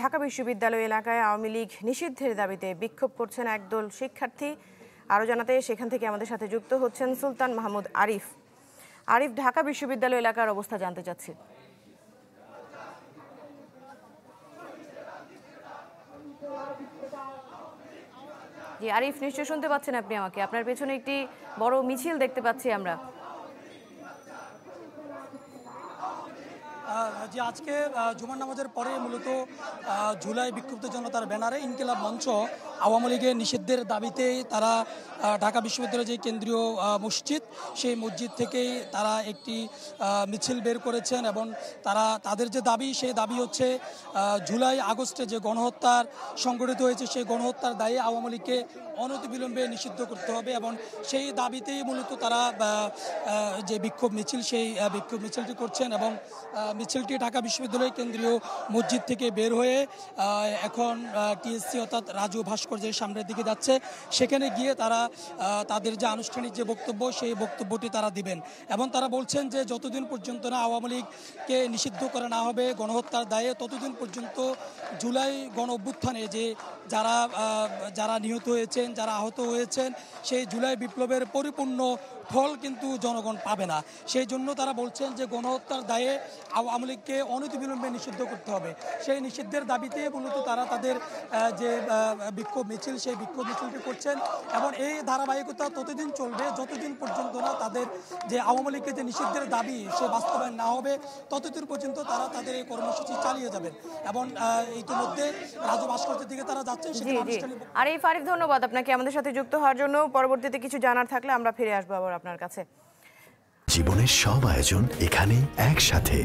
ঢাকা বিশ্ববিদ্যালয় এলাকায় আওয়ামী লীগ নিষিদ্ধের দাবিতে বিক্ষোভ করছেন একদল শিক্ষার্থী। আরও জানাতে সেখান থেকে আমাদের সাথে যুক্ত হচ্ছেন সুলতান মাহমুদ আরিফ। আরিফ, ঢাকা বিশ্ববিদ্যালয় এলাকার অবস্থা জানতে চাচ্ছি। জি আরিফ, নিশ্চয় শুনতে পাচ্ছেন আপনি আমাকে? আপনার পেছনে একটি বড় মিছিল দেখতে পাচ্ছি আমরা। যে আজকে জুমার নামাজের পরে মূলত জুলাই বিক্ষুব্ধ জনতার ব্যানারে ইনকিলাব মঞ্চ আওয়ামী লীগের নিষিদ্ধের দাবিতে তারা ঢাকা বিশ্ববিদ্যালয়ের যে কেন্দ্রীয় মসজিদ, সেই মসজিদ থেকেই তারা একটি মিছিল বের করেছেন এবং তারা তাদের যে দাবি, সেই দাবি হচ্ছে জুলাই আগস্টে যে গণহত্যার সংঘটিত হয়েছে, সেই গণহত্যার দায়ে আওয়ামী লীগকে অনতিবিলম্বে নিষিদ্ধ করতে হবে এবং সেই দাবিতেই মূলত তারা যে বিক্ষোভ মিছিল, সেই বিক্ষোভ মিছিলটি করছেন এবং মিছিলটি ঢাকা বিশ্ববিদ্যালয়ের কেন্দ্রীয় মসজিদ থেকে বের হয়ে এখন টিএসসি অর্থাৎ রাজু ভাস্কর্যের সামনের দিকে যাচ্ছে। সেখানে গিয়ে তারা তাদের যে আনুষ্ঠানিক যে বক্তব্য, সেই বক্তব্যটি তারা দিবেন এবং তারা বলছেন যে যতদিন পর্যন্ত না আওয়ামী লীগকে নিষিদ্ধ করা না হবে গণহত্যার দায়ে, ততদিন পর্যন্ত জুলাই গণ অভ্যুত্থানে যে যারা নিহত হয়েছেন, যারা আহত হয়েছেন, সেই জুলাই বিপ্লবের পরিপূর্ণ ফল কিন্তু জনগণ পাবে না। সেই জন্য তারা বলছেন যে গণহত্যার দায়ে আওয়ামী লীগকে অনতিবিলম্বে নিষিদ্ধ করতে হবে। সেই নিষিদ্ধের দাবিতে মূলত তারা তাদের যে বিক্ষোভ মিছিল, সেই বিক্ষোভ মিছিলটি করছেন এবং এই ধারাবাহিকতা ততদিন চলবে যতদিন পর্যন্ত না তাদের যে আওয়ামী লীগের যে নিষিদ্ধের দাবি সে বাস্তবায়ন না হবে, ততদিন পর্যন্ত তারা তাদের এই কর্মসূচি চালিয়ে যাবেন এবং ইতিমধ্যে রাজু ভাস্কর্যের দিকে তারা যাচ্ছেন। আরিফ, ধন্যবাদ আপনাকে আমাদের সাথে যুক্ত হওয়ার জন্য। পরবর্তীতে কিছু জানার থাকলে আমরা ফিরে আসবো আবার আপনার কাছে। জীবনের সব আয়োজন এখানে একসাথে।